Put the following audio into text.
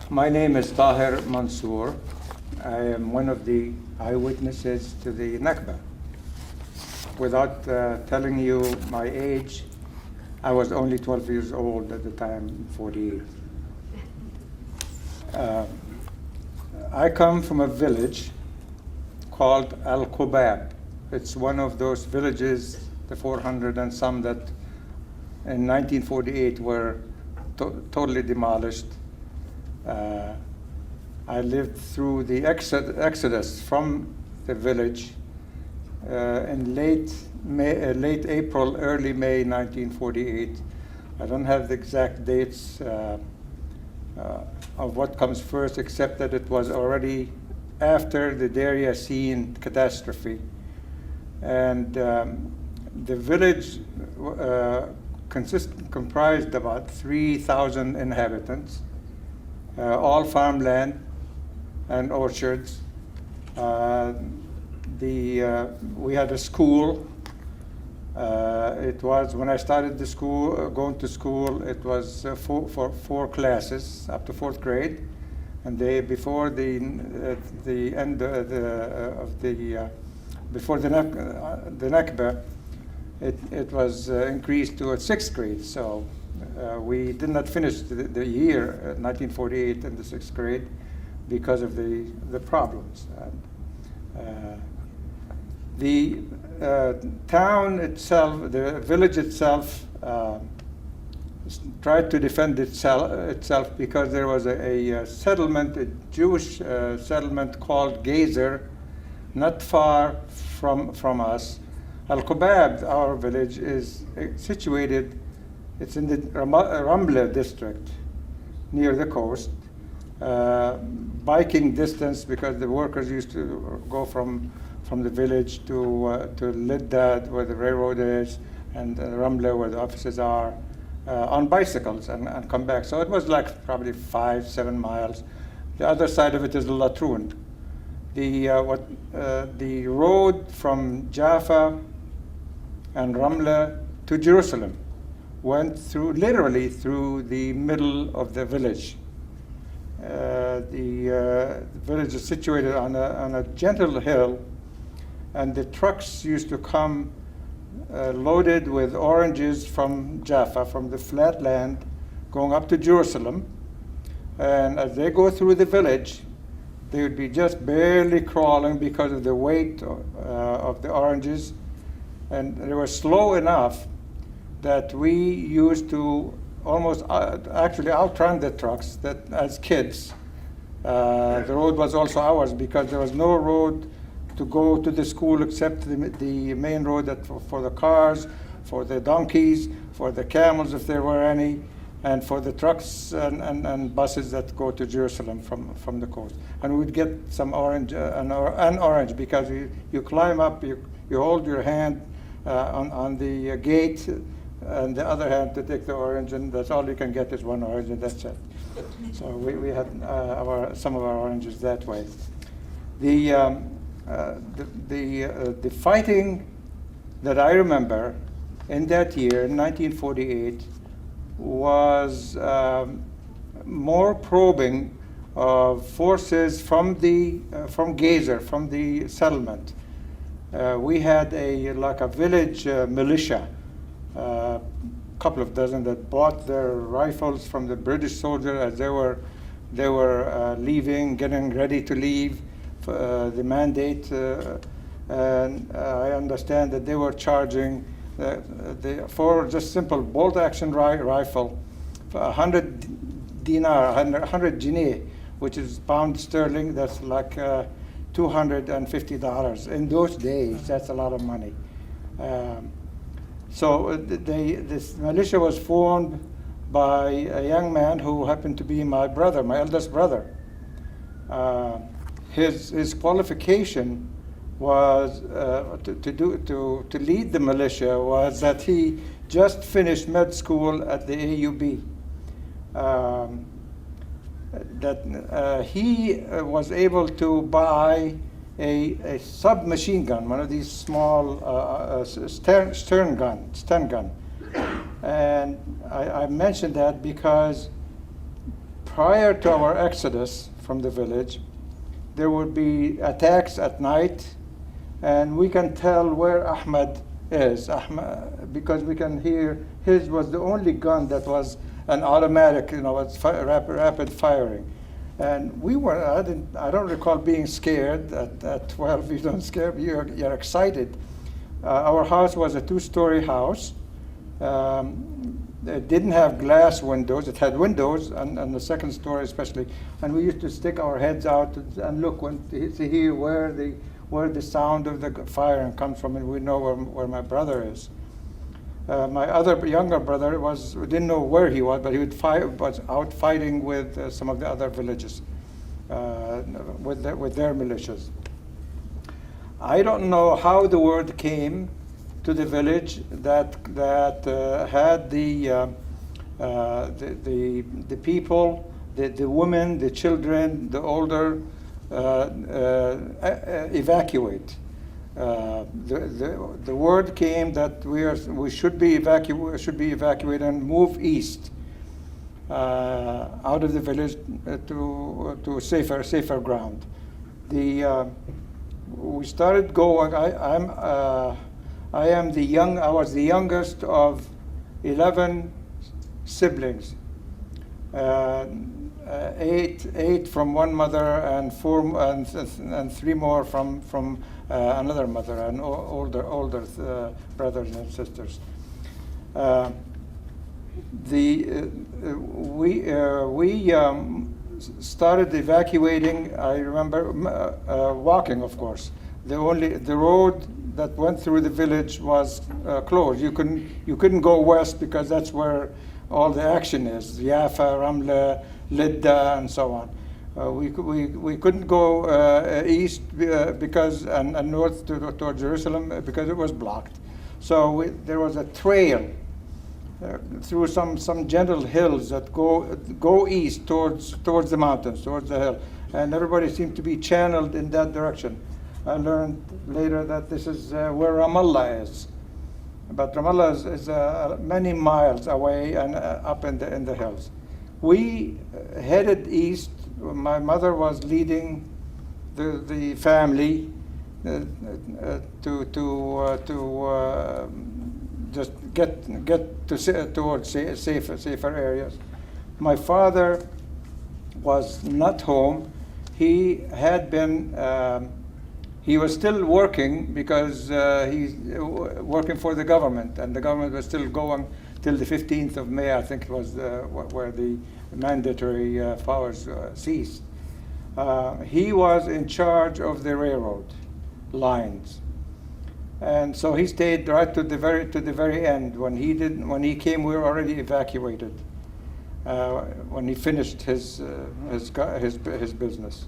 My name is Tahir Mansour. I am one of the eyewitnesses to the Nakba. Without telling you my age, I was only 12 years old at the time, 48. I come from a village called Qubab. It's one of those villages, the 400 and some that in 1948 were totally demolished. I lived through the exodus from the village in late April, early May 1948. I don't have the exact dates of what comes first, except that it was already after the Deir Yassin catastrophe. And the village comprised about 3,000 inhabitants, all farmland and orchards. We had a school. It was, when I started the school, going to school, it was for 4 classes up to 4th grade. And before the end before the Nakba, it was increased to a 6th grade. So we did not finish the year 1948 in the 6th grade because of the problems. The town itself, the village itself, tried to defend itself because there was a settlement, a Jewish settlement called Gezer, not far from us. Al-Qubab, our village, is situated, it's in the Ramla district, near the coast. Biking distance, because the workers used to go from the village to Lidad, where the railroad is, and Ramla, where the offices are, on bicycles and come back. So it was like probably 5-7 miles. The other side of it is Latrun. The road from Jaffa and Ramla to Jerusalem went literally through the middle of the village. The village is situated on a gentle hill, and the trucks used to come loaded with oranges from Jaffa, from the flat land, going up to Jerusalem. And as they go through the village, they would be just barely crawling because of the weight of the oranges. And they were slow enough that we used to almost actually outrun the trucks that as kids. The road was also ours because there was no road to go to the school except the main road for the cars, for the donkeys, for the camels if there were any, and for the trucks and buses that go to Jerusalem from the coast. And we'd get some orange, an orange, because you climb up, you hold your hand on the gate, and the other hand to take the orange, and that's all you can get is one orange, and that's it. So we had some of our oranges that way. The fighting that I remember in that year, in 1948, was more probing of forces from Gezer, from the settlement. We had like a village militia, a couple of dozen that bought their rifles from the British soldiers as they were leaving, getting ready to leave. The mandate, and I understand that they were charging for just simple bolt-action rifle for 100 dinar, 100 guinea, which is pound sterling. That's like $250 in those days. That's a lot of money. So this militia was formed by a young man who happened to be my brother, my eldest brother. His qualification was to lead the militia was that he just finished med school at the AUB. He was able to buy a submachine gun, one of these small stun gun. And I mentioned that because prior to our exodus from the village, there would be attacks at night, and we can tell where Ahmed is, because we can hear his was the only gun that was an automatic, it's rapid firing. And we were, I don't recall being scared at 12. You don't scare, you're excited. Our house was a 2-story house. It didn't have glass windows. It had windows on the second story especially. And we used to stick our heads out and look to hear where the sound of the firing comes from, and we know where my brother is. My other younger brother didn't know where he was, but he was out fighting with some of the other villages, with their militias. I don't know how the word came to the village that had the people, the women, the children, the older evacuate. The word came that we should be evacuated and move east out of the village to safer ground. We started going. I was the youngest of 11 siblings. Eight from one mother and 3 more from another mother, and older brothers and sisters. We started evacuating. I remember walking, of course. The road that went through the village was closed. You couldn't go west because that's where all the action is. Jaffa, Ramla, Lidda, and so on. We couldn't go east because and north toward Jerusalem because it was blocked. So there was a trail through some gentle hills that go east towards the mountains, towards the hill, and everybody seemed to be channeled in that direction. I learned later that this is where Ramallah is, but Ramallah is many miles away and up in the hills. We headed east. My mother was leading the family to just get towards safer areas. My father was not home. He had been. He was still working because he's working for the government, and the government was still going till the 15th of May, I think it was where the mandatory powers ceased. He was in charge of the railroad lines, and so he stayed right to the very end. When he came, we were already evacuated. When he finished his business.